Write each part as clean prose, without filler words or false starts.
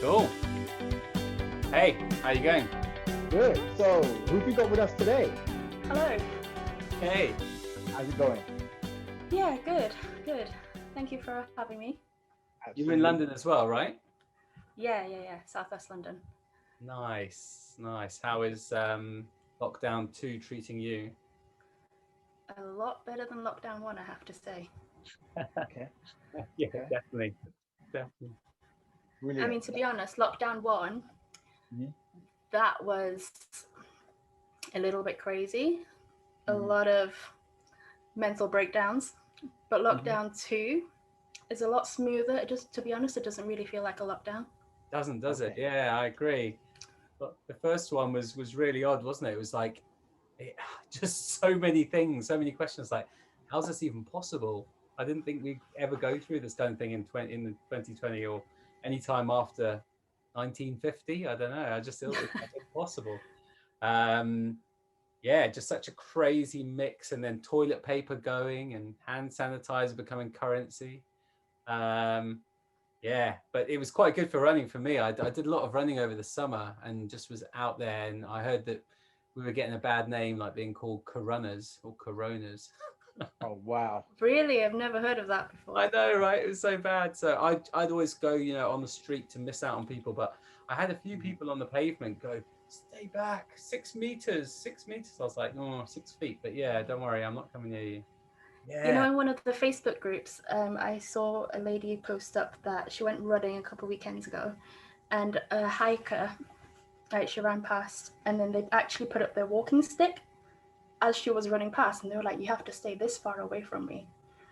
Cool. Hey, how you going? Good. So, who have we got with us today? Hello. Hey. How's it going? Yeah, good, good. Thank you for having me. You're in London as well, right? Yeah, Southwest London. Nice. How is lockdown 2 treating you? A lot better than lockdown 1, I have to say. Okay. Yeah, Okay. definitely. Brilliant. I mean, to be honest, lockdown 1, Mhm. that was a little bit crazy. A Mhm. lot of mental breakdowns. But Mhm. lockdown 2 is a lot smoother. To be honest, it doesn't really feel like a lockdown. Does it? Okay. Yeah, I agree. But the first one was really odd, wasn't it? It was like just so many things, so many questions. Like, how's this even possible? I didn't think we'd ever go through this kind of thing in 2020 or any time after 1950. I don't know. I just thought it was impossible. Um, yeah, just such a crazy mix, and then toilet paper going and hand sanitizer becoming currency. Um, yeah, but it was quite good for running for me. I did a lot of running over the summer and just was out there, and I heard that we were getting a bad name, like being called coronas or coronas. Oh, wow. Really? I've never heard of that before. I know, right? It was so bad. So I'd always go, on the street to miss out on people, but I had a few people on the pavement go, "Stay back, 6 meters, 6 meters." I was like, "Oh, 6 feet," but yeah, don't worry, I'm not coming near you. You know, Yeah. in one of the Facebook groups, I saw a lady post up that she went running a couple of weekends ago, and a hiker, like, she ran past, and then they actually put up their walking stick as she was running past, and they were like, "You have to stay this far away from me."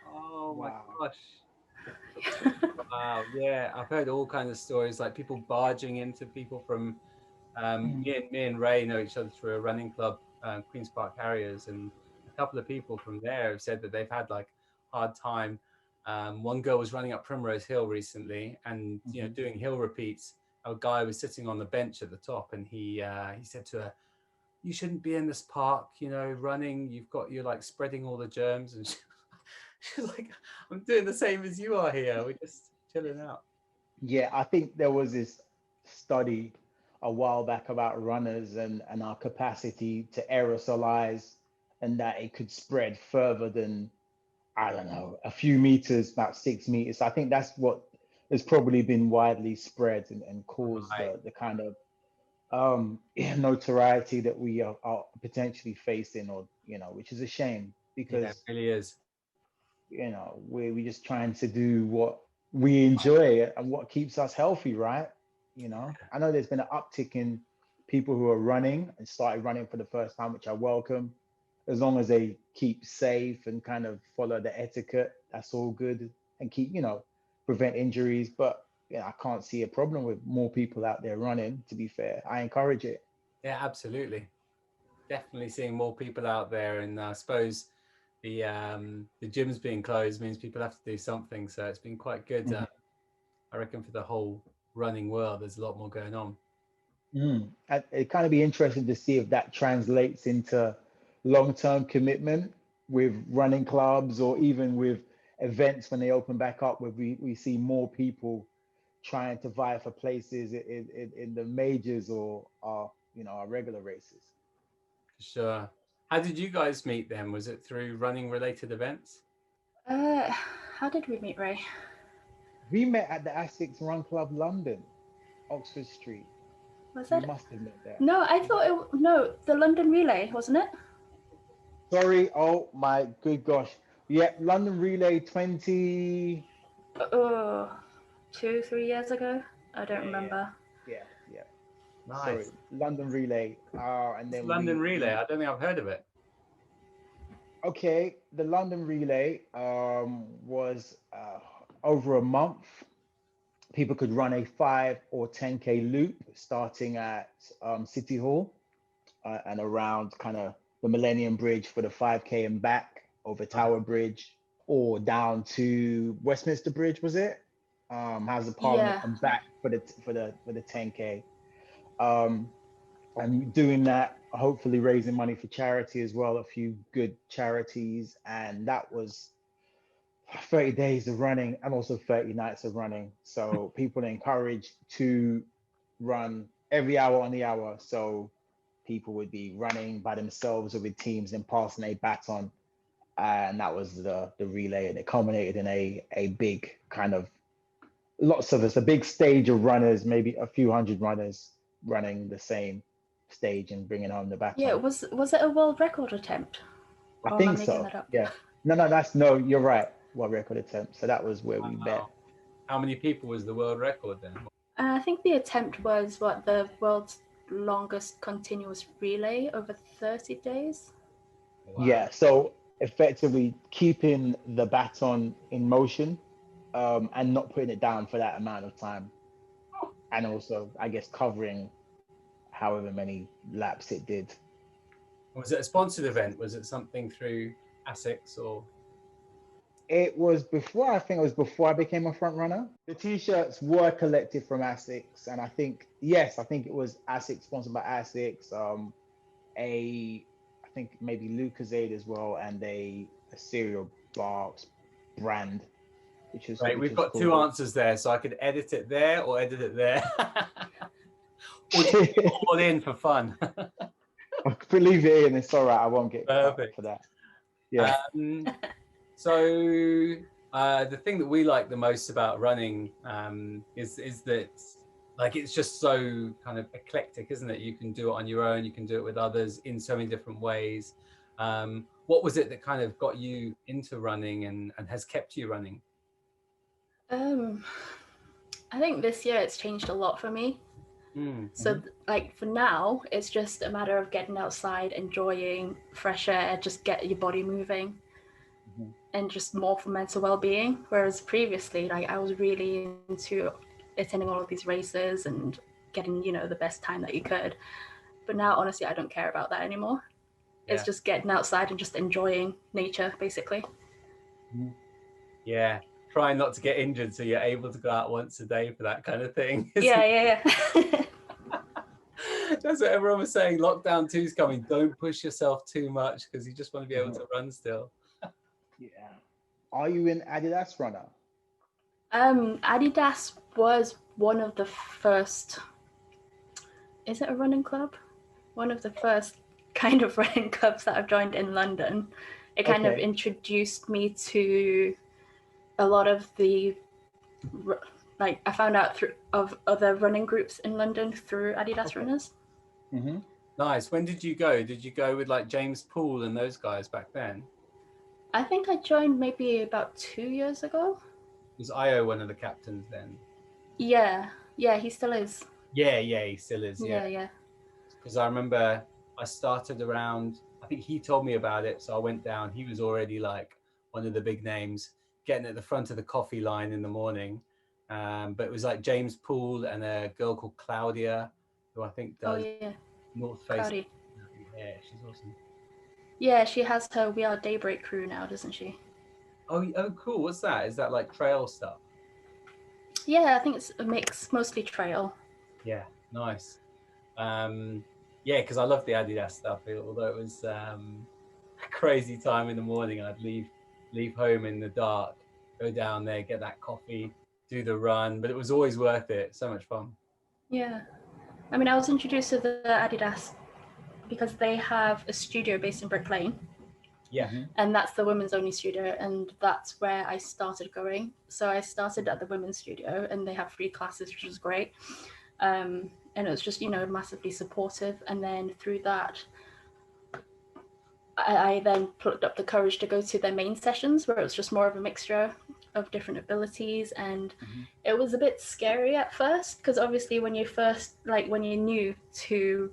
Oh my Wow. gosh. Wow. Yeah, I've heard all kinds of stories, like people barging into people from Mhm. me and Ray know each other through a running club, Queens Park Harriers, and a couple of people from there have said that they've had like hard time. One girl was running up Primrose Hill recently, and Mhm. doing hill repeats. A guy was sitting on the bench at the top, and he said to her, "You shouldn't be in this park, running. You're like spreading all the germs." And she was like, "I'm doing the same as you are here. We're just chilling out." Yeah, I think there was this study a while back about runners and our capacity to aerosolize and that it could spread further than, I don't know, a few meters, about 6 meters. I think that's what has probably been widely spread and caused Right. the kind of notoriety that we are potentially facing, or which is a shame Yeah, it because really is. we're just trying to do what we enjoy and what keeps us healthy, right? I know there's been an uptick in people who are running and started running for the first time, which I welcome. As long as they keep safe and kind of follow the etiquette, that's all good, and keep prevent injuries. But yeah, I can't see a problem with more people out there running. To be fair, I encourage it. Yeah, absolutely. Definitely seeing more people out there, and I suppose the gyms being closed means people have to do something. So it's been quite good. Mhm. I reckon for the whole running world, there's a lot more going on. It kind of be interesting to see if that translates into long-term commitment with running clubs or even with events when they open back up, where we see more people trying to vie for places in the majors or our regular races. For sure. How did you guys meet then? Was it through running related events? Uh, how did we meet, Ray? We met at the Essex Run Club London, Oxford Street. Was We that? must have met there. No, I Yeah. thought no, the London Relay, wasn't it? Sorry. Oh my good gosh. Yeah, London Relay 20. Oh, 2, 3 years ago. I don't Yeah, yeah, remember. yeah, yeah. Sorry, Nice. London Relay. And It's then London Relay. we I don't think I've heard of it. okay. The London Relay was over a month. People could run a 5 or 10K loop starting at City Hall and around kind of the Millennium Bridge for the 5K and back over Right. Tower Bridge or down to Westminster Bridge, was it? House of Parliament Yeah. and back for the 10K. Um, and doing that, hopefully raising money for charity as well, a few good charities. And that was 30 days of running and also 30 nights of running. So people are encouraged to run every hour on the hour. So people would be running by themselves or with teams and passing a baton. And that was the relay. And it culminated in a big kind of lots of us, a big stage of runners, maybe a few hundred runners running the same stage and bringing home the Yeah, baton. was it a world record attempt? I Or am I think making so. that up? Yeah. No, no, you're right. What record attempt? So that was where we met. Wow. How many people was the world record then? I think the attempt was what, the world's longest continuous relay over 30 days. Wow. Yeah. So effectively keeping the baton in motion, and not putting it down for that amount of time. And also, I guess, covering however many laps it did. Was it a sponsored event? Was it something through ASICS or? It was before, I think it was before I became a front runner. The t-shirts were collected from ASICS, and I think, yes, I think it was ASICS, sponsored by ASICS. I think maybe Lucozade as well, and a cereal box brand, Right, which we've was got two cool. answers there, so I could edit it there or edit it there. Or just put it all in for fun. I'll leave it in. It's all right. I won't get cut Perfect. for that. Yeah. So the thing that we like the most about running is that, like, it's just so kind of eclectic, isn't it? You can do it on your own, you can do it with others in so many different ways. What was it that kind of got you into running and has kept you running? I think this year it's changed a lot for me. So like for now, it's just a matter of getting outside, enjoying fresh air, just get your body moving, and just more for mental well-being. Whereas previously, like, I was really into attending all of these races and getting, the best time that you could. But now, honestly, I don't care about that anymore. Yeah. It's just getting outside and just enjoying nature, basically. Yeah. Trying not to get injured so you're able to go out once a day for that kind of thing. Yeah. That's what everyone was saying. Lockdown 2 is coming. Don't push yourself too much because you just want to be able to run still. Yeah. Are you an Adidas runner? Adidas was one of the first. Is it a running club? One of the first kind of running clubs that I've joined in London. It kind of introduced me to a lot of the, like, I found out of other running groups in London through Adidas runners. Nice. When did you go? Did you go with like James Poole and those guys back then? I think I joined maybe about 2 years ago. Was Io one of the captains then? Yeah, he still is. Yeah, he still is. Yeah. Because I remember I started around, I think he told me about it, so I went down. He was already like one of the big names, getting at the front of the coffee line in the morning. But it was like James Poole and a girl called Claudia, who I think does North Face. Cloudy. Yeah, she's awesome. Yeah, she has her We Are Daybreak crew now, doesn't she? Oh, cool. What's that? Is that like trail stuff? Yeah, I think it's a mix, mostly trail. Yeah, nice. Yeah, because I love the Adidas stuff. Although it was a crazy time in the morning, I'd leave home in the dark, go down there, get that coffee, do the run. But it was always worth it. So much fun. Yeah, I mean, I was introduced to the Adidas because they have a studio based in Brick Lane. Yeah. And that's the women's only studio, and that's where I started going. So I started at the women's studio, and they have free classes, which was great. And it was just, massively supportive. And then through that, I then plucked up the courage to go to their main sessions, where it was just more of a mixture of different abilities. And it was a bit scary at first, because obviously when you're new to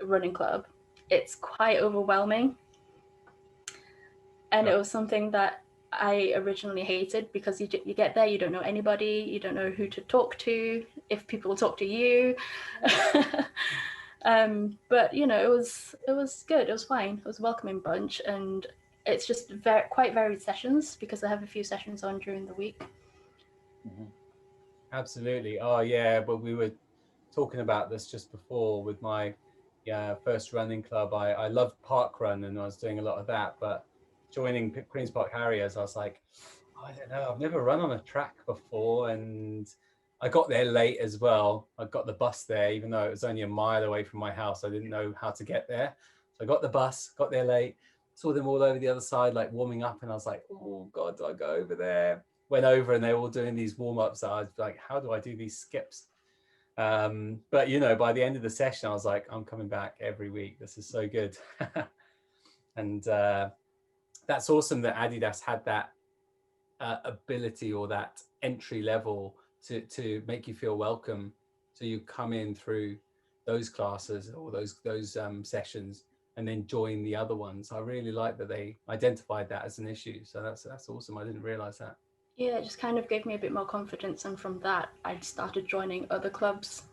a running club, it's quite overwhelming. And it was something that I originally hated, because you get there, you don't know anybody, you don't know who to talk to, if people will talk to you. But it was good. It was fine. It was a welcoming bunch, and it's just quite varied sessions, because I have a few sessions on during the week. Absolutely. Oh yeah, but we were talking about this just before with my first running club. I loved parkrun, and I was doing a lot of that, but joining Queen's Park Harriers, I was like, I don't know. I've never run on a track before, and I got there late as well. I got the bus there, even though it was only a mile away from my house. I didn't know how to get there, so I got the bus, got there late, saw them all over the other side, like warming up, and I was like, "Oh God, do I go over there?" Went over, and they were all doing these warm ups. I was like, "How do I do these skips?" But you know, by the end of the session, I was like, "I'm coming back every week. This is so good," and that's awesome that Adidas had that ability or that entry level to make you feel welcome. So you come in through those classes or those sessions and then join the other ones. I really like that they identified that as an issue. So that's awesome. I didn't realize that. Yeah, it just kind of gave me a bit more confidence, and from that, I started joining other clubs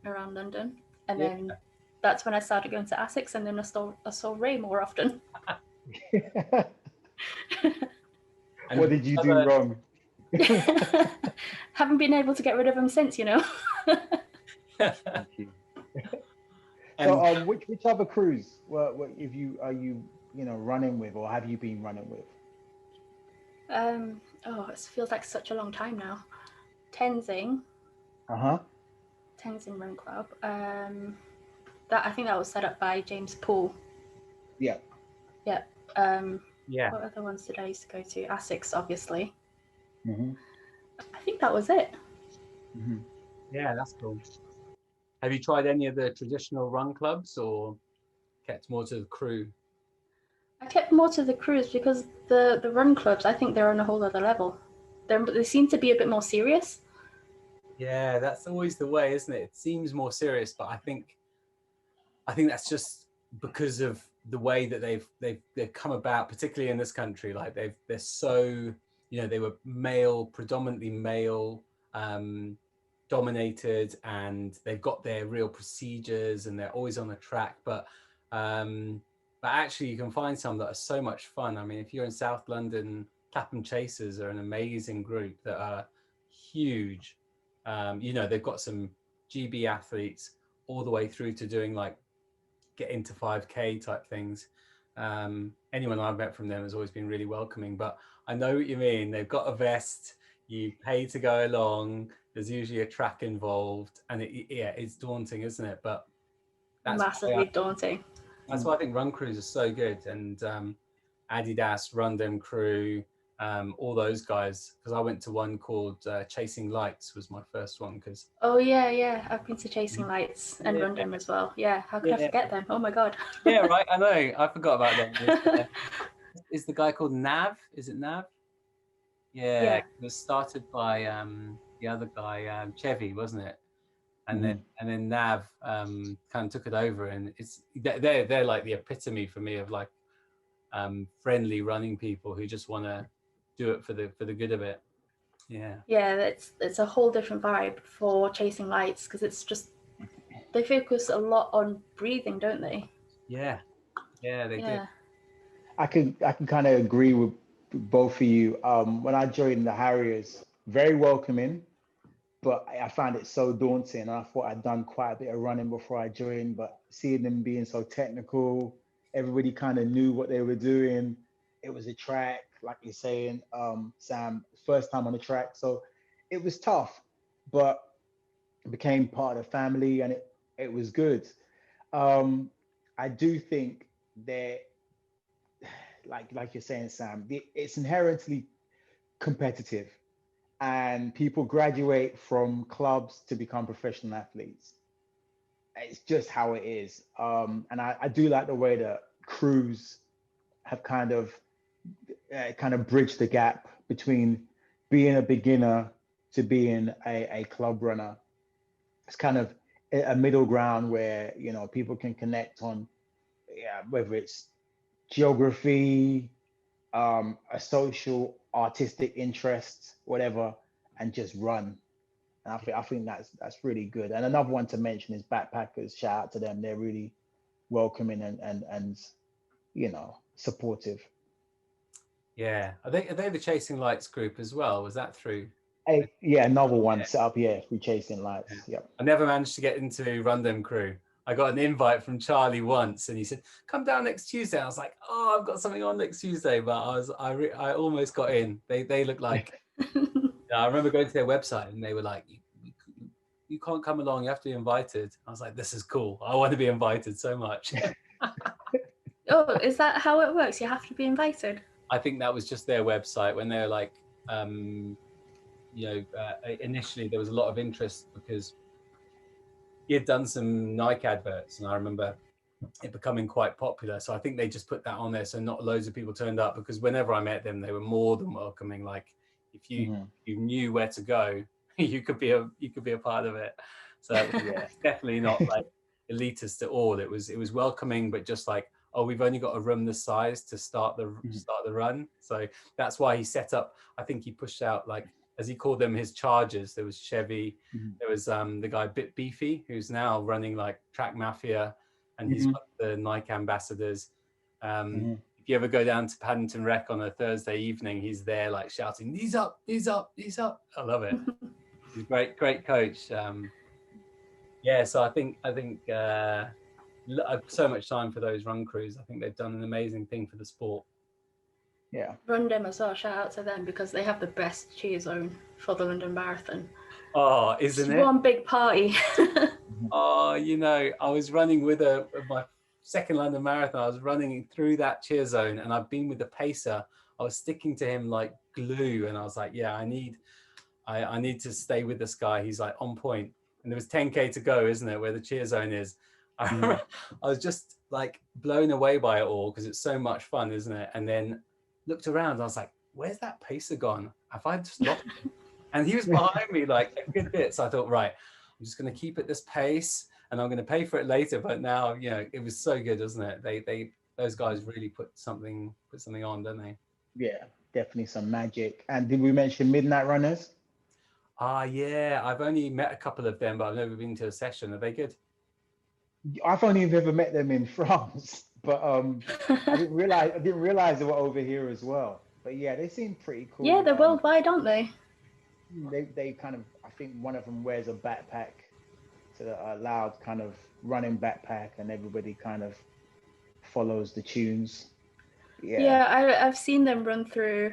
around London, and Yeah. then that's when I started going to ASICs, and then I saw Ray more often. And What did you do wrong? Haven't been able to get rid of him since, you know. Thank you. And So, which other crews what if you are you running with, or have you been running with? Oh, it feels like such a long time now. Tenzing Uh-huh. Run Club. That I think that was set up by James Poole. Yeah. Yeah. yeah, What other ones did I used to go to? ASICs, obviously. Mm-hmm. I think that was it. Mm-hmm. yeah, that's cool. Have you tried any of the traditional run clubs or kept more to the crew? I kept more to the crews because the run clubs, I think they're on a whole other level. They seem to be a bit more serious. Yeah, that's always the way, isn't it? It seems more serious, but I think that's just because of the way that they've come about, particularly in this country. Like they're so, they were predominantly male dominated, and they've got their real procedures, and they're always on the track. But actually, you can find some that are so much fun. I mean, if you're in South London, Clapham Chasers are an amazing group that are huge. They've got some GB athletes all the way through to doing like get into 5K type things. Anyone I've met from them has always been really welcoming, but I know what you mean. They've got a vest, you pay to go along, there's usually a track involved, and it's daunting, isn't it? But Massively daunting. that's why I think run crews are so good. And Adidas, Rum Dem Crew, all those guys, because I went to one called Chasing Lights was my first one. Because Oh yeah, I've been to Chasing Lights and Rum Dem as well. Yeah, how could I forget them? Oh my god. Yeah, right. I know. I forgot about them. Is the guy called Nav? Is it Nav? Yeah, Yeah. it was started by the other guy, Chevy, wasn't it? And then Nav kind of took it over, and they're like the epitome for me of like friendly running people who just want to do it for the good of it. Yeah. Yeah, it's a whole different vibe for Chasing Lights because it's just they focus a lot on breathing, don't they? Yeah, they do. I can kind of agree with both of you. When I joined the Harriers, very welcoming, but I found it so daunting. And I thought I'd done quite a bit of running before I joined, but seeing them being so technical, everybody kind of knew what they were doing. It was a track, like you're saying, Sam, first time on the track. So it was tough, but it became part of the family, and it was good. Um, I do think that, like you're saying, Sam, it's inherently competitive, and people graduate from clubs to become professional athletes. It's just how it is. And I do like the way that crews have kind of bridged the gap between being a beginner to being a club runner. It's kind of a middle ground where people can connect on, yeah, whether it's geography, a social, artistic interest, whatever, and just run. And I think that's really good. And another one to mention is backpackers. Shout out to them. They're really welcoming and supportive. Yeah. Are they the Chasing Lights group as well? Was that through? Hey, yeah, another one set up, yeah, through Chasing Lights. Yeah. Yep. I never managed to get into Rum Dem Crew. I got an invite from Charlie once, and he said, "Come down next Tuesday." I was like, "Oh, I've got something on next Tuesday," but I almost got in. They look like. I remember going to their website, and they were like, "You can't come along. You have to be invited." I was like, "This is cool. I want to be invited so much." Oh, is that how it works? You have to be invited? I think that was just their website when they were like, initially there was a lot of interest because he had done some Nike adverts, and I remember it becoming quite popular. So I think they just put that on there, so not loads of people turned up, because whenever I met them, they were more than welcoming. Like if you knew where to go, you could be a part of it. So it's definitely not like elitist at all. It was welcoming, but just like, oh, we've only got a room this size to start the run. So that's why he set up. I think he pushed out, like, as he called them, his chargers. There was Chevy. There was the guy Bit Beefy, who's now running like Track Mafia, and he's one of the Nike ambassadors. If you ever go down to Paddington Rec on a Thursday evening, he's there like shouting, "Knees up, knees up, knees up." I love it. He's a great coach. So I think so much time for those run crews. I think they've done an amazing thing for the sport. Yeah. Rum Dem as well. Shout out to them, because they have the best cheer zone for the London Marathon. Oh, isn't it? One big party. Oh, I was running with my second London Marathon. I was running through that cheer zone, and I've been with the pacer. I was sticking to him like glue, and I was like, yeah, I need to stay with this guy. He's like on point. And there was 10K to go, isn't it, where the cheer zone is? I was just like blown away by it all, because it's so much fun, isn't it? And then looked around, I was like, where's that pacer gone? Have I just lost him? And he was behind me like a good bit. So I thought, right, I'm just going to keep at this pace, and I'm going to pay for it later. But now, it was so good, isn't it? Those guys really put something on, don't they? Yeah, definitely some magic. And did we mention Midnight Runners? Yeah, I've only met a couple of them, but I've never been to a session. Are they good? I've only ever met them in France, but I didn't realize they were over here as well. But yeah, they seem pretty cool. Yeah, they're worldwide, aren't they? They kind of, I think one of them wears a backpack, so a loud kind of running backpack, and everybody kind of follows the tunes. Yeah, I've seen them run through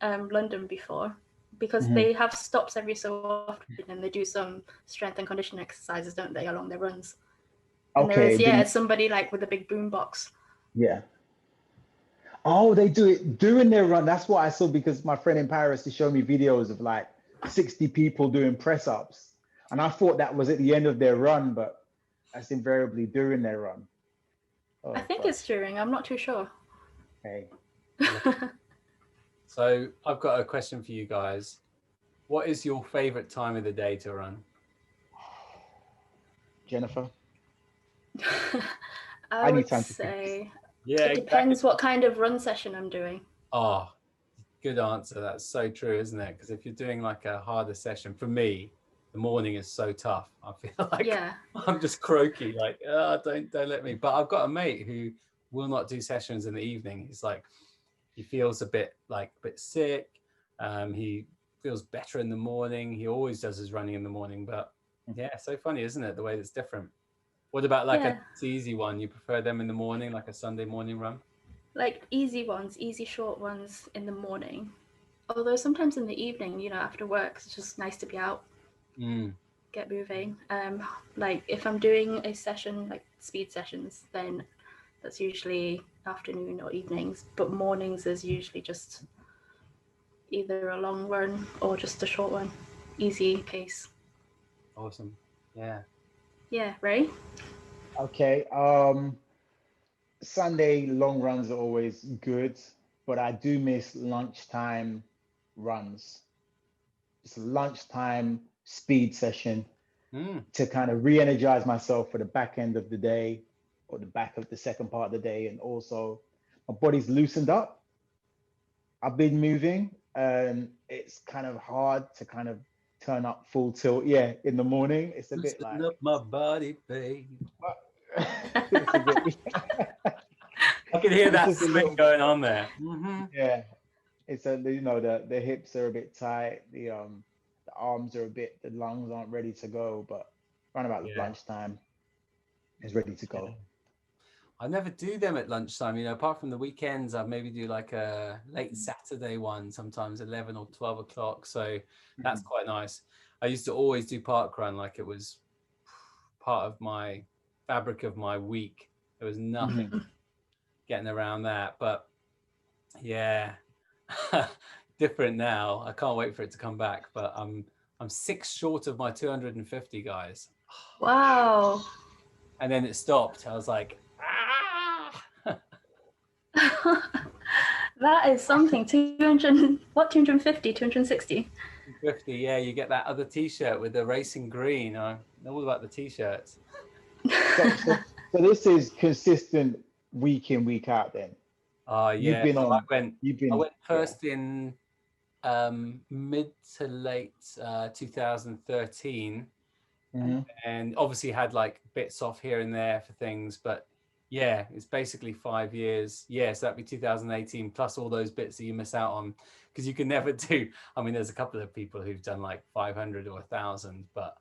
London before, because they have stops every so often, and they do some strength and conditioning exercises, don't they, along their runs? And there is somebody like with a big boom box. Yeah. Oh, they do it during their run. That's what I saw, because my friend in Paris, he showed me videos of like 60 people doing press ups, and I thought that was at the end of their run, but that's invariably during their run. I think it's during. I'm not too sure. Okay. So I've got a question for you guys. What is your favorite time of the day to run? Jennifer? I would say it depends what kind of run session I'm doing. Oh, good answer. That's so true, isn't it? Because if you're doing like a harder session, for me, the morning is so tough. I feel like I'm just croaky, like, don't let me. But I've got a mate who will not do sessions in the evening. He's like, he feels a bit sick. He feels better in the morning. He always does his running in the morning. But yeah, so funny, isn't it? The way that's different. What about like an easy one? You prefer them in the morning, like a Sunday morning run? Like easy short ones in the morning. Although sometimes in the evening, after work, it's just nice to be out, get moving. Like if I'm doing a session, like speed sessions, then that's usually afternoon or evenings. But mornings is usually just either a long run or just a short one, easy pace. Awesome. Yeah. Yeah, Ray? Okay. Sunday long runs are always good, but I do miss lunchtime runs. Just a lunchtime speed session to kind of re-energize myself for the back end of the day, or the back of the second part of the day. And also my body's loosened up. I've been moving, and it's kind of hard to kind of turn up full tilt. Yeah, in the morning, it's a bit like up my body, babe. It's a bit, I can hear that swing going on there. Yeah, it's the hips are a bit tight, the arms are a bit, the lungs aren't ready to go, but around about lunchtime. is ready to go. I never do them at lunchtime, you know, apart from the weekends. I maybe do like a late Saturday one, sometimes 11 or 12 o'clock. So that's quite nice. I used to always do parkrun like it was part of my fabric of my week. There was nothing getting around that. But yeah, different now. I can't wait for it to come back. But I'm 6 short of my 250, guys. Wow. And then it stopped. I was like, That is something. 200, what, 250, 260? 50, yeah, you get that other t-shirt with the racing green. I know all about the t-shirts. So this is consistent week in, week out then. Yeah. You've been So on. I went first in mid to late 2013, and obviously had like bits off here and there for things, but yeah, it's basically 5 years. Yeah, so that'd be 2018 plus all those bits that you miss out on, because you can never do. I mean, there's a couple of people who've done like 500 or 1,000, but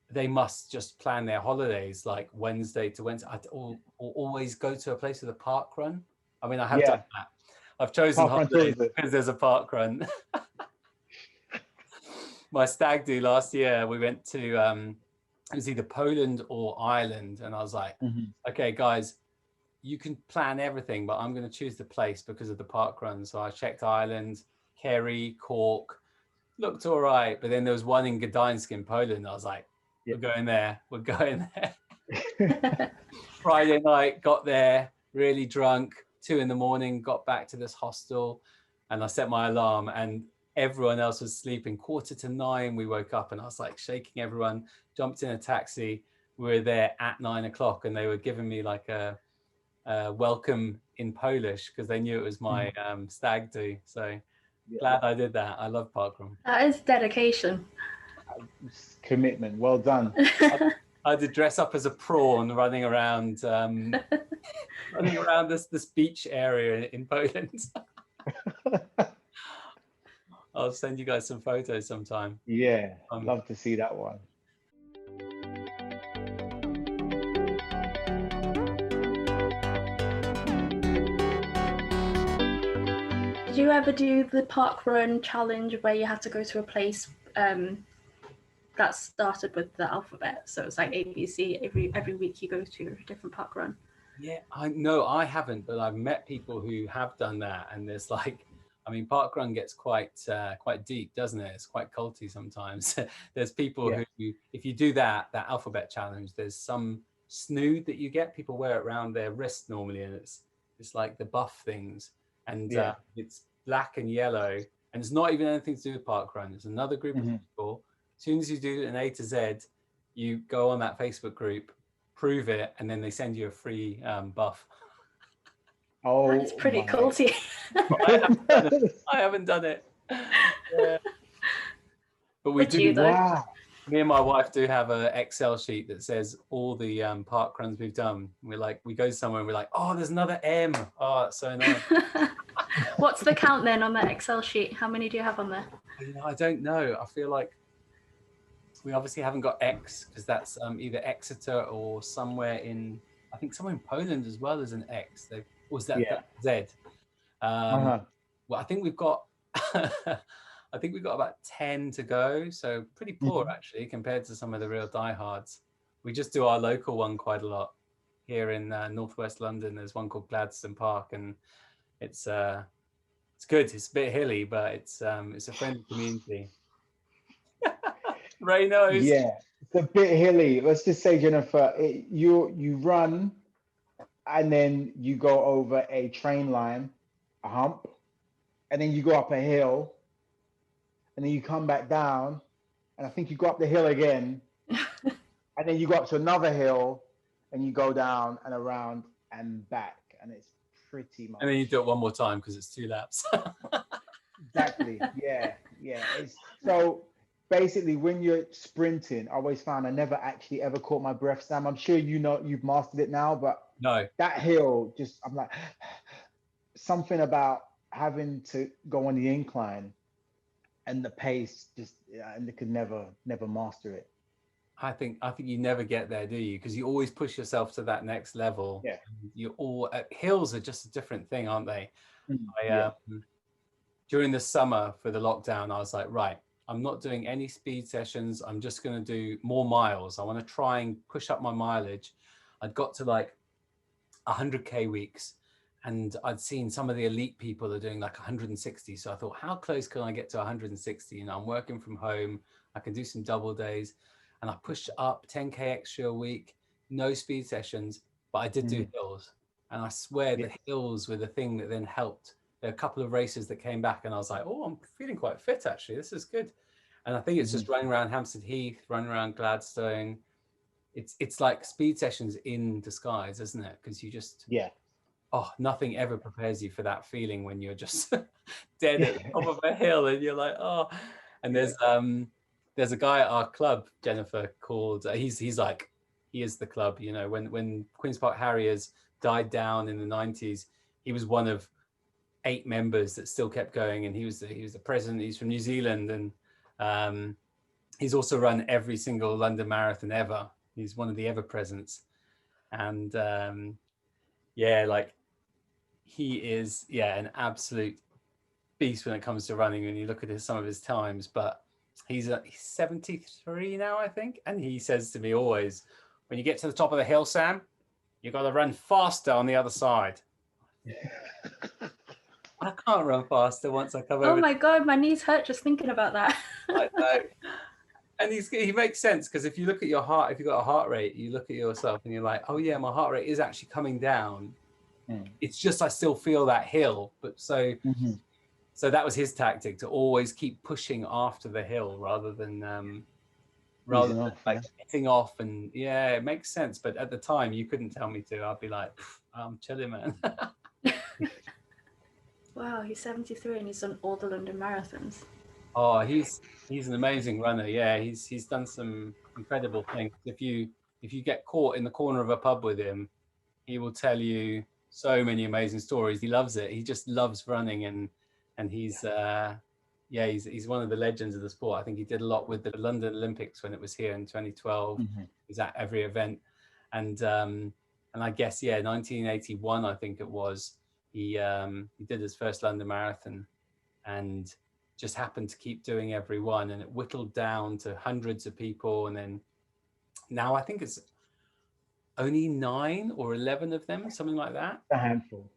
they must just plan their holidays like Wednesday to Wednesday, or always go to a place with a park run. I mean, I have done that. I've chosen holidays because there's a park run. My stag do last year, we went to it was either Poland or Ireland, and I was like, okay, guys, you can plan everything, but I'm going to choose the place because of the park run. So I checked Ireland, Kerry, Cork, looked all right, but then there was one in Gdańsk in Poland. I was like, we're going there. We're going there. Friday night, got there, really drunk, 2 a.m, got back to this hostel, and I set my alarm, and everyone else was sleeping. 8:45, we woke up, and I was like shaking everyone, jumped in a taxi. We were there at 9 o'clock, and they were giving me like a welcome in Polish because they knew it was my stag do. So glad I did that. I love parkrun. That is dedication. Commitment. Well done. I had to dress up as a prawn running around this beach area in Poland. I'll send you guys some photos sometime. Yeah, love to see that one. Did you ever do the parkrun challenge where you had to go to a place that started with the alphabet? So it's like ABC. Every week you go to a different parkrun. Yeah, I haven't, but I've met people who have done that, and there's like, I mean, parkrun gets quite deep, doesn't it? It's quite culty sometimes. There's people who, if you do that alphabet challenge, there's some snood that you get. People wear it around their wrist normally, and it's like the buff things, and it's black and yellow, and it's not even anything to do with parkrun. It's another group of people. As soon as you do an A to Z, you go on that Facebook group, prove it, and then they send you a free buff. Oh, it's pretty culty. I haven't done it. Yeah. But we do. Wow. Me and my wife do have an Excel sheet that says all the parkruns we've done. We go somewhere and we're like, oh, there's another M. Oh, that's so annoying. What's the count then on that Excel sheet? How many do you have on there? I don't know. I feel like we obviously haven't got X because that's either Exeter or somewhere in, I think somewhere in Poland as well as an X. Was that Z? Well, I think we've got about 10 to go. So pretty poor actually compared to some of the real diehards. We just do our local one quite a lot here in northwest London. There's one called Gladstone Park, and it's good. It's a bit hilly, but it's a friendly community. Ray knows. Yeah, it's a bit hilly. Let's just say, Jennifer, you run, and then you go over a train line, a hump, and then you go up a hill, and then you come back down, and I think you go up the hill again, and then you go up to another hill, and you go down and around and back, and it's pretty much. And then you do it one more time because it's 2 laps. Exactly. Yeah. It's so. Basically, when you're sprinting, I always found I never actually ever caught my breath, Sam. I'm sure you know you've mastered it now, but no, that hill, I'm like, something about having to go on the incline and the pace, and they could never master it. I think you never get there, do you? Because you always push yourself to that next level. Yeah. You all hills are just a different thing, aren't they? Yeah. During the summer for the lockdown, I was like, right, I'm not doing any speed sessions. I'm just going to do more miles. I want to try and push up my mileage. I'd got to like 100K weeks, and I'd seen some of the elite people are doing like 160. So I thought, how close can I get to 160? You know, I'm working from home. I can do some double days. And I pushed up 10K extra a week, no speed sessions, but I did do hills. And I swear the hills were the thing that then helped. There are a couple of races that came back and I was like, oh, I'm feeling quite fit actually. This is good. And I think it's just running around Hampstead Heath, running around Gladstone. It's like speed sessions in disguise, isn't it? Because you just, nothing ever prepares you for that feeling when you're just dead at the top of a hill and you're like, oh. And there's a guy at our club, Jennifer, called, he is the club, you know, when Queen's Park Harriers died down in the 90s, he was one of 8 members that still kept going, and he was the president. He's from New Zealand, and he's also run every single London Marathon ever. He's one of the ever presents, and like he is an absolute beast when it comes to running. When you look at some of his times, but he's 73 now, I think, and he says to me always, when you get to the top of the hill, Sam, you got to run faster on the other side. I can't run faster once I come over. Oh my God, my knees hurt just thinking about that. I know. And he makes sense, because if you look at your heart, if you've got a heart rate, you look at yourself and you're like, oh yeah, my heart rate is actually coming down. It's just I still feel that hill. But so that was his tactic, to always keep pushing after the hill rather than getting off. And it makes sense. But at the time, you couldn't tell me to. I'd be like, I'm chilling, man. Wow, he's 73 and he's done all the London marathons. Oh, he's an amazing runner. Yeah, he's done some incredible things. If you get caught in the corner of a pub with him, he will tell you so many amazing stories. He loves it. He just loves running, and he's one of the legends of the sport. I think he did a lot with the London Olympics when it was here in 2012. He's at every event, and I guess 1981, I think it was. He did his first London Marathon, and just happened to keep doing every one, and it whittled down to hundreds of people, and then now I think it's only 9 or 11 of them, something like that. A handful.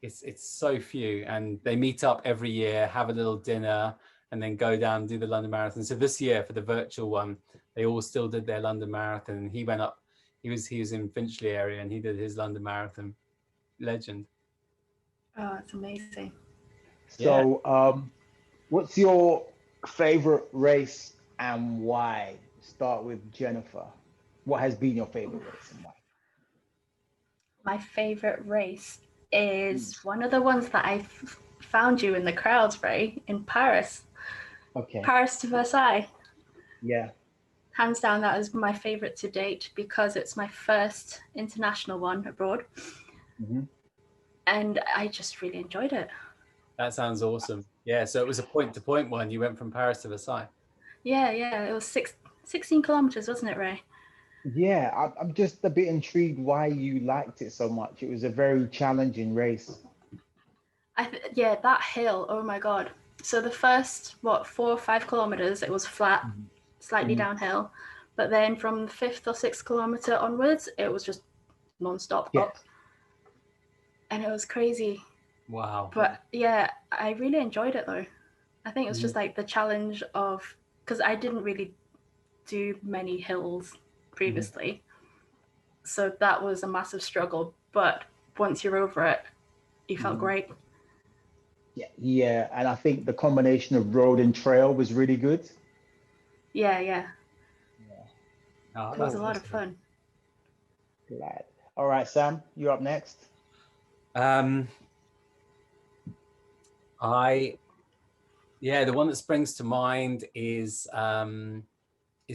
It's so few, and they meet up every year, have a little dinner, and then go down and do the London Marathon. So this year for the virtual one, they all still did their London Marathon, and he went up. He was in Finchley area, and he did his London Marathon. Legend. Oh, it's amazing. So what's your favorite race and why? Start with Jennifer. What has been your favorite race and why? My favorite race is one of the ones that I found you in the crowds, Ray, in Paris. Okay. Paris to Versailles. Yeah. Hands down, that is my favorite to date, because it's my first international one abroad. And I just really enjoyed it. That sounds awesome. Yeah, so it was a point-to-point one. You went from Paris to Versailles. Yeah, it was 16 kilometers, wasn't it, Ray? Yeah, I'm just a bit intrigued why you liked it so much. It was a very challenging race. That hill, oh my God. So the first, 4 or 5 kilometers, it was flat, slightly downhill. But then from the 5th or 6th kilometer onwards, it was just non-stop up. And it was crazy. Wow. But yeah, I really enjoyed it though. I think it was just like the challenge of, because I didn't really do many hills previously. So that was a massive struggle. But once you're over it, you felt great. Yeah, and I think the combination of road and trail was really good. Yeah. Oh, it was a lot of fun. Glad. All right, Sam, you're up next. The one that springs to mind is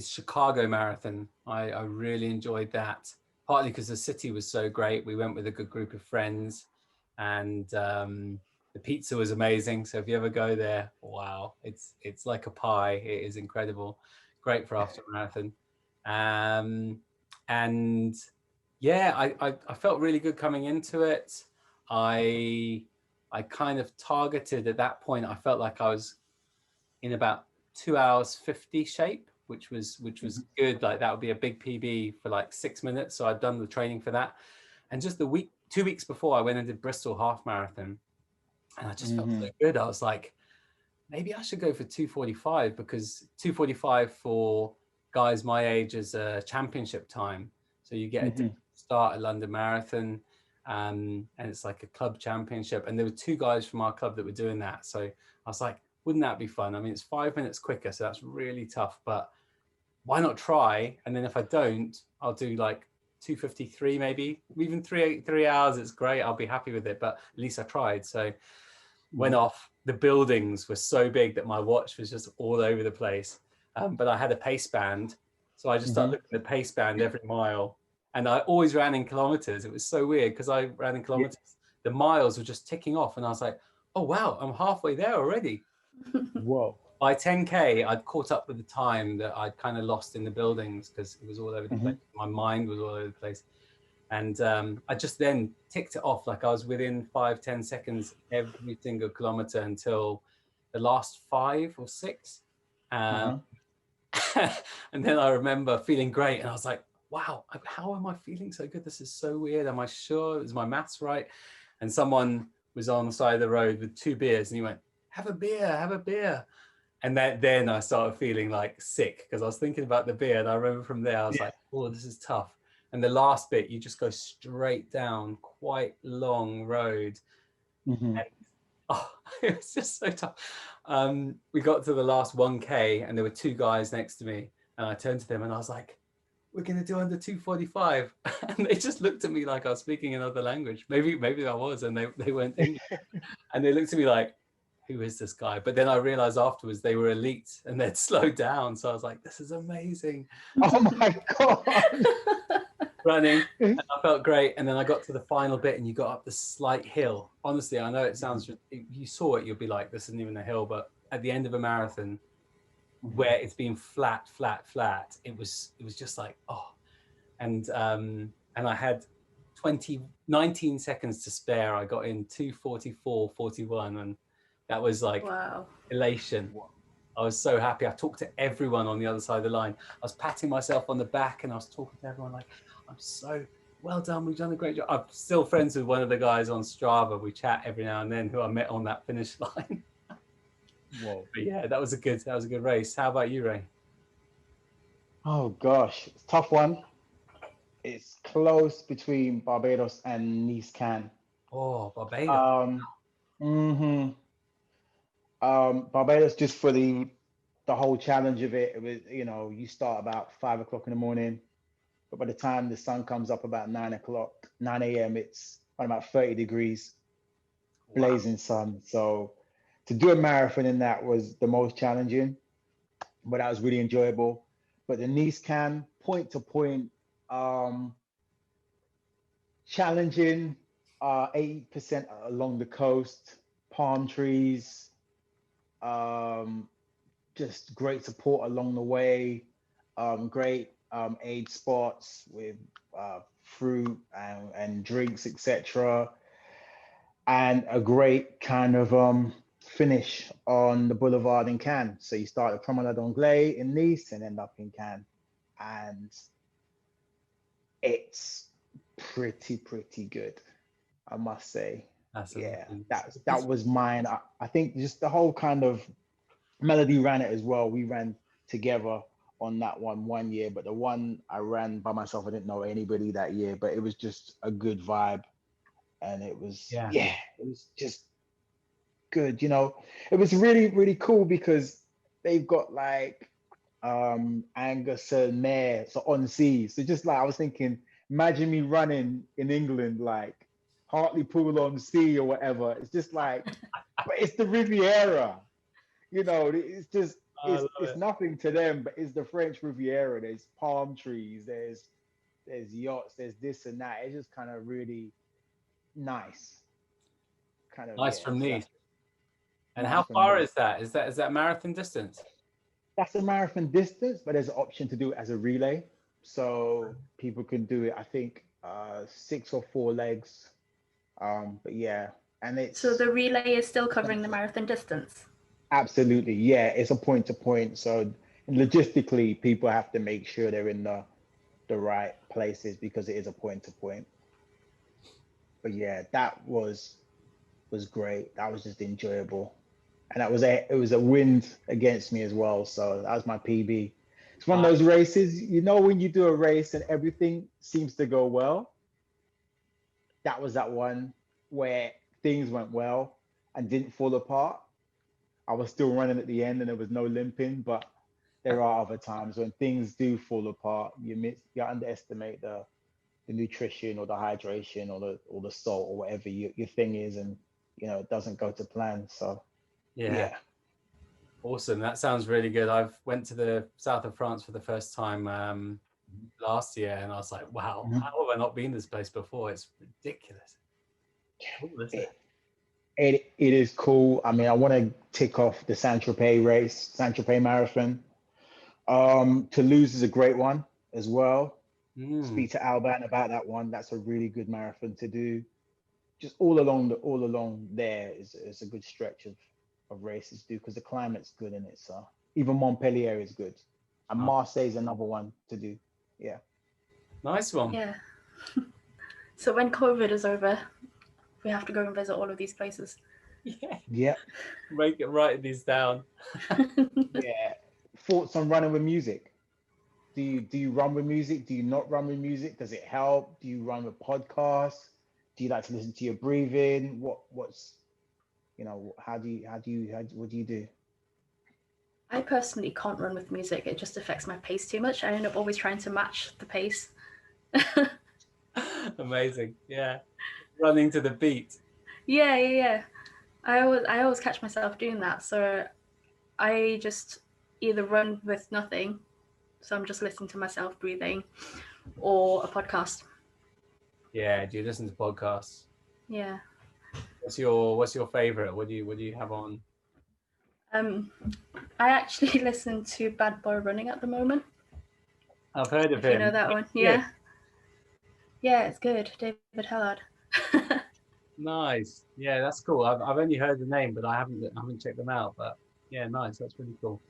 Chicago Marathon. I really enjoyed that, partly because the city was so great. We went with a good group of friends, and the pizza was amazing. So if you ever go there, wow, it's like a pie. It is incredible. Great for after a marathon. And yeah, I felt really good coming into it. I kind of targeted at that point. I felt like I was in about 2 hours 50 shape, which was good. Like that would be a big PB for like 6 minutes. So I'd done the training for that. And just 2 weeks before, I went and did Bristol half marathon, and I just felt so good. I was like, maybe I should go for 2:45, because 2:45 for guys my age is a championship time. So you get a different start at London Marathon, and it's like a club championship. And there were 2 guys from our club that were doing that. So I was like, wouldn't that be fun? I mean, it's 5 minutes quicker, so that's really tough, but why not try? And then if I don't, I'll do like 2:53, maybe even 3 hours. It's great. I'll be happy with it, but at least I tried. So went off. The buildings were so big that my watch was just all over the place. But I had a pace band. So I just started looking at the pace band every mile. And I always ran in kilometers. It was so weird because I ran in kilometers. The miles were just ticking off. And I was like, oh, wow, I'm halfway there already. Whoa. By 10K, I'd caught up with the time that I'd kind of lost in the buildings because it was all over the place. My mind was all over the place. And I just then ticked it off. Like I was within 5-10 seconds every single kilometer until the last 5 or 6. And then I remember feeling great. And I was like, wow, how am I feeling so good? This is so weird. Am I sure? Is my maths right? And someone was on the side of the road with 2 beers, and he went, have a beer, have a beer. And then I started feeling like sick because I was thinking about the beer. And I remember from there, I was like, oh, this is tough. And the last bit, you just go straight down quite long road. And, it was just so tough. We got to the last 1K, and there were 2 guys next to me. And I turned to them and I was like, we're going to do under 2:45. And they just looked at me like I was speaking another language. Maybe I was, and they weren't English. And they looked at me like, who is this guy? But then I realized afterwards they were elite and they'd slowed down. So I was like, this is amazing. Oh my God. Running, and I felt great. And then I got to the final bit, and you got up the slight hill. Honestly, I know it sounds, if you saw it, you'll be like, this isn't even a hill. But at the end of a marathon where it's been flat, it was just like, oh. And I had 19 seconds to spare. I got in 2:44.41, and that was like elation. I was so happy. I talked to everyone on the other side of the line. I was patting myself on the back, and I was talking to everyone like, I'm so well done. We've done a great job. I'm still friends with one of the guys on Strava. We chat every now and then, who I met on that finish line. Whoa. But yeah, that was a good race. How about you, Ray? Oh gosh, it's a tough one. It's close between Barbados and Nice Can. Oh, Barbados. Barbados, just for the whole challenge of it. It was, you start about 5 o'clock in the morning, but by the time the sun comes up about 9 a.m., it's on about 30 degrees, blazing sun. So to do a marathon in that was the most challenging, but that was really enjoyable. But the Nice Can, point to point, challenging, 80% along the coast, palm trees, just great support along the way, great aid spots with fruit and drinks, etc. And a great kind of finish on the boulevard in Cannes. So you start at Promenade Anglais in Nice and end up in Cannes. And it's pretty good, I must say. That was mine. I think just the whole kind of Melody ran it as well. We ran together on that one year, but the one I ran by myself, I didn't know anybody that year, but it was just a good vibe. And it was, it was just good. It was really cool because they've got like Angus and Mare, so on sea. So just like I was thinking, imagine me running in England, like Hartlepool on Sea or whatever. It's just like, but it's the Riviera. It's just it's nothing to them, but it's the French Riviera. There's palm trees, there's yachts, there's this and that. It's just kind of really nice. Nice from Nice. And how far is that? Is that marathon distance? That's a marathon distance, but there's an option to do it as a relay. so people can do it. I think 6 or 4 legs. But yeah, and So it's the relay is still covering the marathon distance. absolutely, yeah, it's a point to point. So logistically, people have to make sure they're in the right places because it is a point to point. But yeah, that was great. That was just enjoyable. And it was a wind against me as well. So that was my PB. It's one of Wow. those races, when you do a race and everything seems to go well, that was that one where things went well and didn't fall apart. I was still running at the end and there was no limping, but there are other times when things do fall apart. You underestimate the nutrition or the hydration or the salt or whatever your thing is, and it doesn't go to plan. So Yeah. yeah. Awesome. That sounds really good. I've went to the south of France for the first time last year, and I was like, wow, Mhm. how have I not been this place before? It's ridiculous. Cool, isn't it? It is cool. I mean, I want to tick off the Saint Tropez race, Saint Tropez marathon. Toulouse is a great one as well. Mm. Speak to Alban about that one. That's a really good marathon to do. Just all along there is a good stretch of races to do because the climate's good in it. So even Montpellier is good, and Oh, Marseille is another one to do. Yeah. nice one. Yeah. So when COVID is over, we have to go and visit all of these places. Yeah. Yeah. Write these down. Yeah. Thoughts on running with music? Do you run with music? Do you not run with music? Does it help? Do you run with podcasts? Do you like to listen to your breathing? What's what do you do? I personally can't run with music. It just affects my pace too much. I end up always trying to match the pace. Amazing. Yeah. Running to the beat. Yeah. I always catch myself doing that. So I just either run with nothing, so I'm just listening to myself breathing, or a podcast. Yeah. Do you listen to podcasts? Yeah. What's your favorite? What do you have on? I actually listen to Bad Boy Running at the moment. I've heard of If you know him. that one. Good. Yeah, it's good. David Hellard. Nice. Yeah, that's cool. I've only heard the name, but I haven't checked them out. But yeah, nice. That's really cool.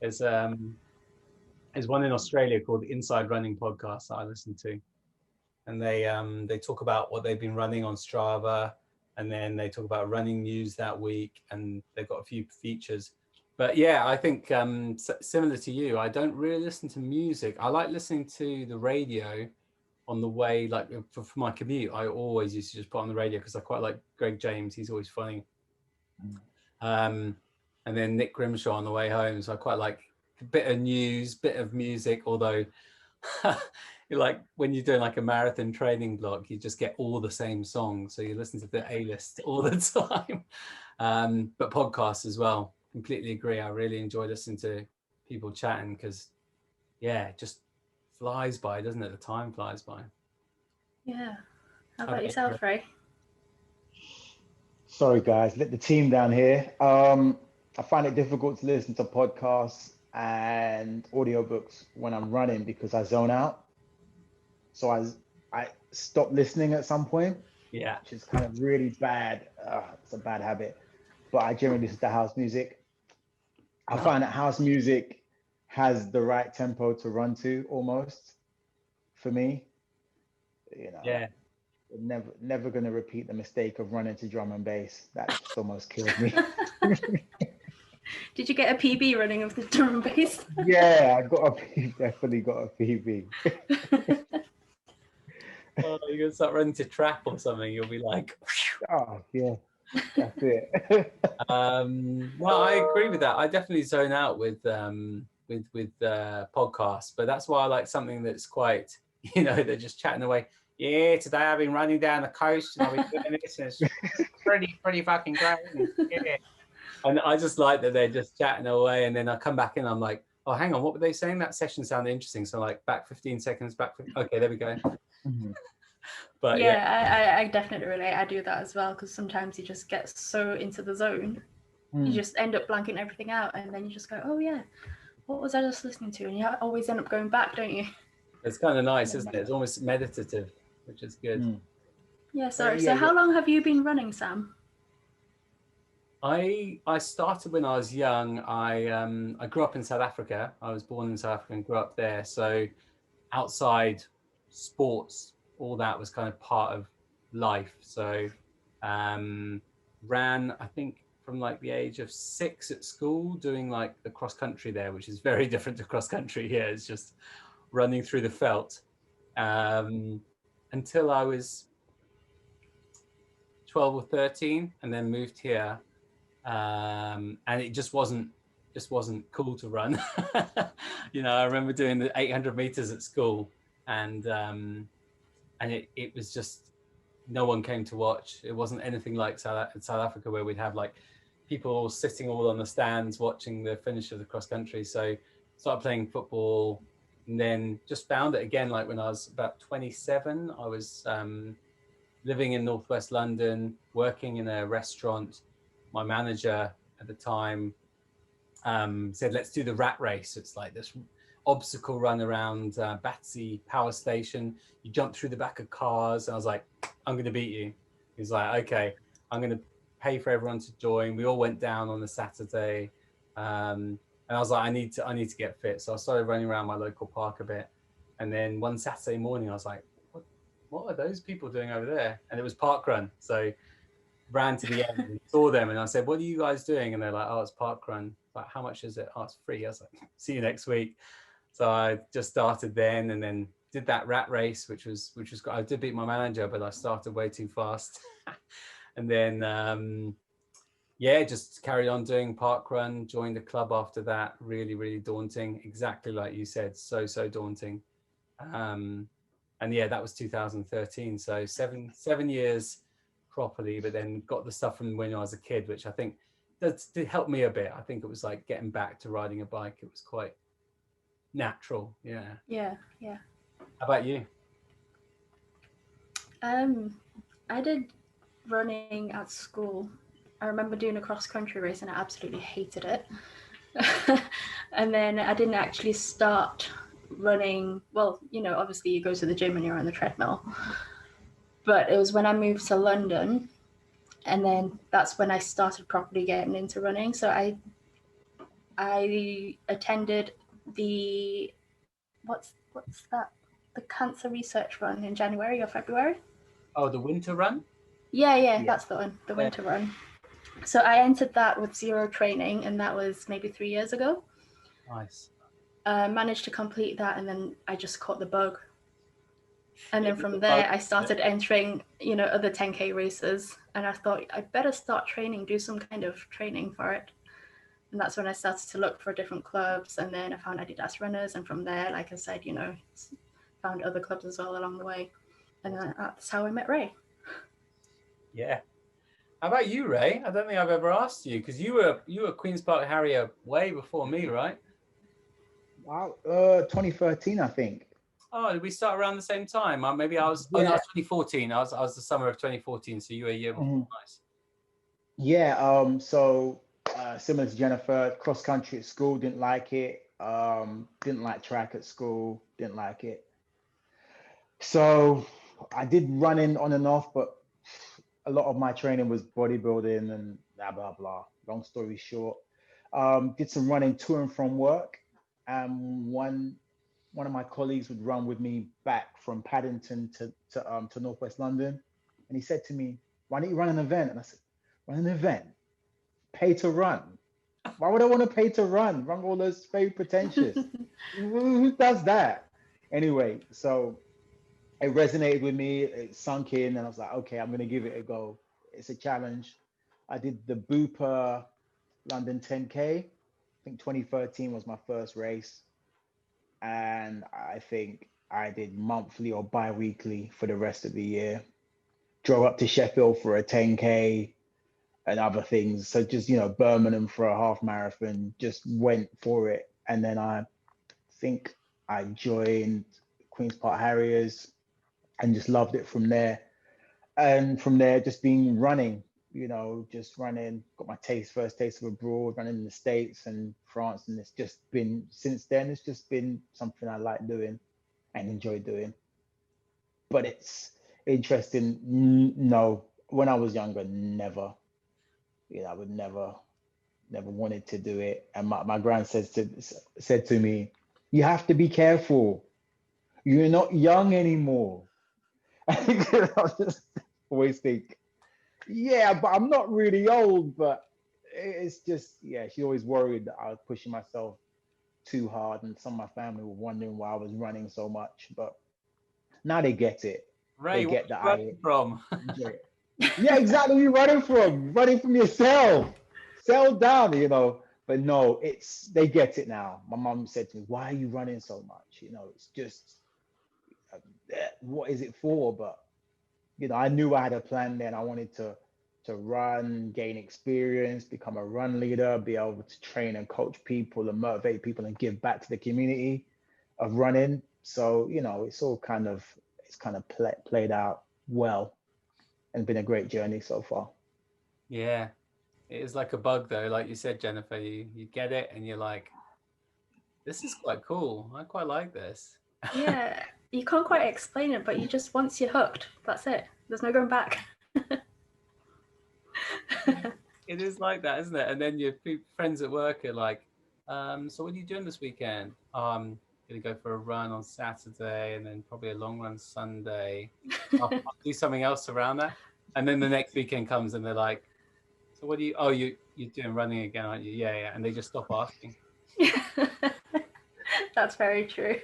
There's one in Australia called the Inside Running Podcast that I listen to, and they talk about what they've been running on Strava, and then they talk about running news that week, and they've got a few features. But yeah, I think similar to you, I don't really listen to music. I like listening to the radio on the way, like for my commute. I always used to just put on the radio because I quite like Greg James. He's always funny. And then Nick Grimshaw on the way home. So I quite like a bit of news, bit of music, although like when you're doing like a marathon training block, you just get all the same songs. So you listen to the A-list all the time. But podcasts as well. Completely agree. I really enjoy listening to people chatting because yeah, it just flies by, doesn't it? The time flies by. Yeah. How How about about yourself, Ray? Sorry guys, let the team down here. I find it difficult to listen to podcasts and audiobooks when I'm running because I zone out. So I stop listening at some point, Yeah. which is kind of really bad. It's a bad habit. But I generally listen to house music. I No. find that house music has the right tempo to run to almost for me. You know, Yeah. never gonna repeat the mistake of running to drum and bass. That just almost killed me. Did you get a PB running with the drum and bass? Yeah, definitely got a PB. Oh, you're gonna start running to trap or something. You'll be like, Oh yeah, that's it. no, I agree with that. I definitely zone out with podcasts, but that's why I like something that's quite, they're just chatting away. Yeah, today I've been running down the coast and I've been doing this, and it's pretty fucking great. Yeah. And I just like that they're just chatting away, and then I come back in, I'm like, oh, hang on, what were they saying? That session sounded interesting. So like back 15 seconds, okay, there we go. Mhm. But yeah, I definitely relate. I do that as well because sometimes you just get so into the zone, you just end up blanking everything out, and then you just go, oh yeah, what was I just listening to? And you always end up going back, don't you? It's kind of nice, isn't it? It's almost meditative, which is good. Yeah, sorry. Yeah, So how long have you been running, Sam? I started when I was young. I grew up in South Africa. I was born in South Africa and grew up there. So outside sports, all that was kind of part of life. So ran, I think, from like the age of 6 at school, doing like the cross country there, which is very different to cross country here. It's just running through the veldt, until I was 12 or 13, and then moved here. And it just wasn't cool to run. I remember doing the 800 meters at school, and it was just, no one came to watch. It wasn't anything like South Africa, where we'd have like people sitting all on the stands watching the finish of the cross country. So started playing football, and then just found it again. Like when I was about 27, I was living in northwest London, working in a restaurant. My manager at the time said, let's do the rat race. It's like this obstacle run around Battersea Power Station. You jump through the back of cars. And I was like, I'm going to beat you. He's like, okay, I'm going to pay for everyone to join. We all went down on a Saturday. And I was like, I need to get fit. So I started running around my local park a bit. And then one Saturday morning, I was like, what are those people doing over there? And it was parkrun. So ran to the end and saw them, and I said, what are you guys doing? And they're like, oh, it's parkrun. Like, how much is it? Oh, it's free. I was like, see you next week. So I just started then, and then did that rat race, which was good. I did beat my manager, but I started way too fast. And then just carried on doing parkrun, joined a club after that. Really daunting, exactly like you said, so daunting. And yeah, that was 2013. So seven years properly, but then got the stuff from when I was a kid, which I think did help me a bit. I think it was like getting back to riding a bike. It was quite natural. Yeah. Yeah. How about you? I did running at school. I remember doing a cross country race and I absolutely hated it. And then I didn't actually start running. Well, obviously you go to the gym and you're on the treadmill. But it was when I moved to London, and then that's when I started properly getting into running. So I attended the what's that? The cancer research run in January or February. Oh, the winter run? Yeah, that's the one, the winter run. So I entered that with zero training, and that was maybe 3 years ago. Nice. Managed to complete that, and then I just caught the bug. And then from there, I started entering, other 10K races. And I thought, I better start training, do some kind of training for it. And that's when I started to look for different clubs. And then I found Adidas runners. And from there, like I said, found other clubs as well along the way. And that's how I met Ray. Yeah. How about you, Ray? I don't think I've ever asked you, because you were Queen's Park Harrier way before me, right? Wow, 2013, I think. Oh, did we start around the same time? Maybe I was. Yeah. Oh, no, 2014. I was the summer of 2014. So you were a year before. Nice. Yeah. So similar to Jennifer, cross country at school, didn't like it. Didn't like track at school, didn't like it. So I did running on and off, but a lot of my training was bodybuilding and blah blah blah. Long story short, did some running to and from work, and one of my colleagues would run with me back from Paddington to Northwest London, and he said to me, "Why don't you run an event?" And I said, "Run an event? Pay to run? Why would I want to pay to run? Run all those very pretentious. Who does that?" Anyway, so it resonated with me. It sunk in, and I was like, "Okay, I'm gonna give it a go. It's a challenge." I did the Bupa London 10K. I think 2013 was my first race. And I think I did monthly or bi-weekly for the rest of the year. Drove up to Sheffield for a 10K and other things. So just, Birmingham for a half marathon, just went for it. And then I think I joined Queen's Park Harriers and just loved it from there. And from there, just been running, just running, got my first taste of abroad, running in the States and France. And it's just been, since then, it's just been something I like doing. and enjoy doing. But it's interesting. No, when I was younger, never. I would never wanted to do it. And my grand said to me, "You have to be careful. You're not young anymore." I just always think, yeah, but I'm not really old. But it's just, yeah, she always worried that I was pushing myself too hard, and some of my family were wondering why I was running so much. But now they get it. They Ray, what get are you that I running from? enjoy it. Yeah, exactly. You're running from yourself. Settle down, But no, they get it now. My mom said to me, "Why are you running so much? It's just uh, what is it for?" But I knew I had a plan then. I wanted to run, gain experience, become a run leader, be able to train and coach people and motivate people and give back to the community of running. So, it's kind of played out well and been a great journey so far. Yeah, it is like a bug though. Like you said, Jennifer, you get it and you're like, this is quite cool. I quite like this. Yeah, you can't quite explain it, but once you're hooked, that's it. There's no going back. It is like that, isn't it? And then your friends at work are like, so what are you doing this weekend? Oh, I'm gonna go for a run on Saturday and then probably a long run Sunday. I'll do something else around that. And then the next weekend comes and they're like, so what do you, oh, you're doing running again, aren't you? Yeah, yeah. And they just stop asking. That's very true.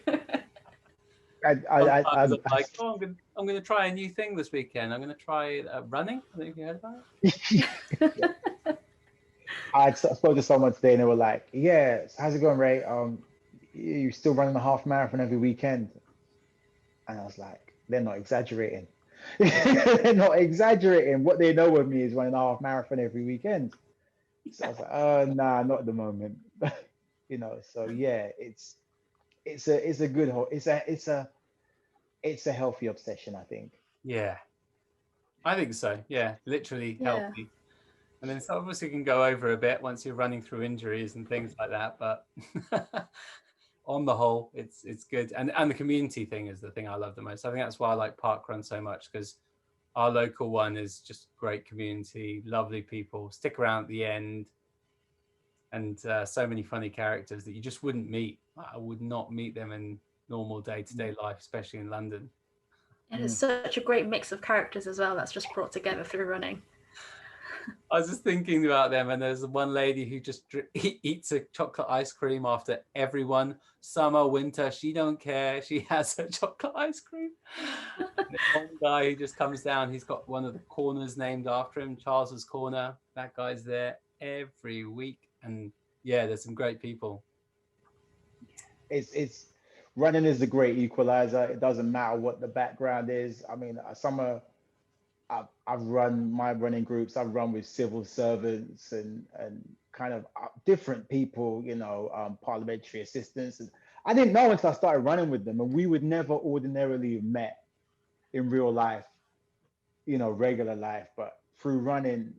Sometimes I'm like, oh, I'm gonna try a new thing this weekend. I'm gonna try running. I don't know if you heard about it. Yeah. I spoke to someone today and they were like, "Yeah, so how's it going, Ray? You still running a half marathon every weekend?" And I was like, "They're not exaggerating. They're not exaggerating. What they know of me is running a half marathon every weekend." So I was like, nah, not at the moment." So yeah, it's a good it's a healthy obsession, I think. Yeah, I think so. Yeah, literally Yeah. healthy. And then it's obviously can go over a bit once you're running through injuries and things like that. But on the whole, it's good. And the community thing is the thing I love the most. I think that's why I like parkrun so much, because our local one is just great community, lovely people, stick around at the end, and so many funny characters that you just wouldn't meet. I would not meet them in normal day-to-day life, especially in London. And it's such a great mix of characters as well that's just brought together through running. I was just thinking about them, and there's one lady who just eats a chocolate ice cream after everyone, summer, winter, she don't care. She has her chocolate ice cream. And there's one guy who just comes down. He's got one of the corners named after him, Charles's Corner. That guy's there every week, and yeah, there's some great people. It's running is a great equalizer. It doesn't matter what the background is. I mean, I've run my running groups. I've run with civil servants and kind of different people, parliamentary assistants. And I didn't know until I started running with them, and we would never ordinarily have met in real life, regular life. But through running,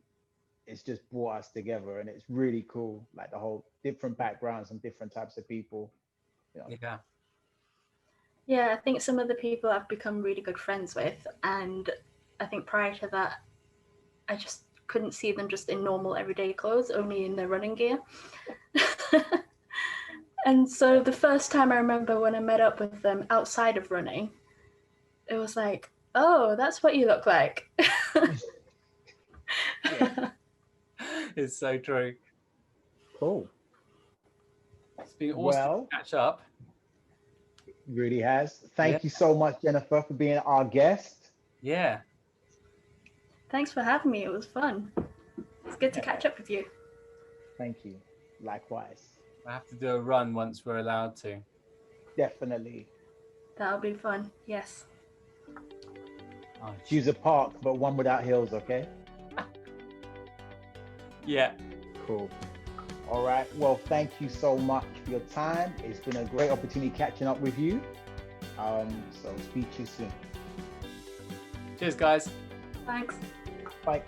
it's just brought us together, and it's really cool. Like the whole different backgrounds and different types of people. Yeah. Yeah, I think some of the people I've become really good friends with, and I think prior to that, I just couldn't see them just in normal everyday clothes, only in their running gear. And so the first time I remember when I met up with them outside of running, it was like, oh, that's what you look like. Yeah. It's so true. Cool. It's been awesome to catch up. Really has. Thank you so much, Jennifer, for being our guest. Yeah. Thanks for having me. It was fun. It's good to catch up with you. Thank you. Likewise. I have to do a run once we're allowed to. Definitely. That'll be fun. Yes. Choose a park, but one without hills, okay? Yeah. Cool. All right. Well, thank you so much for your time. It's been a great opportunity catching up with you. So speak to you soon. Cheers, guys. Thanks. Bye.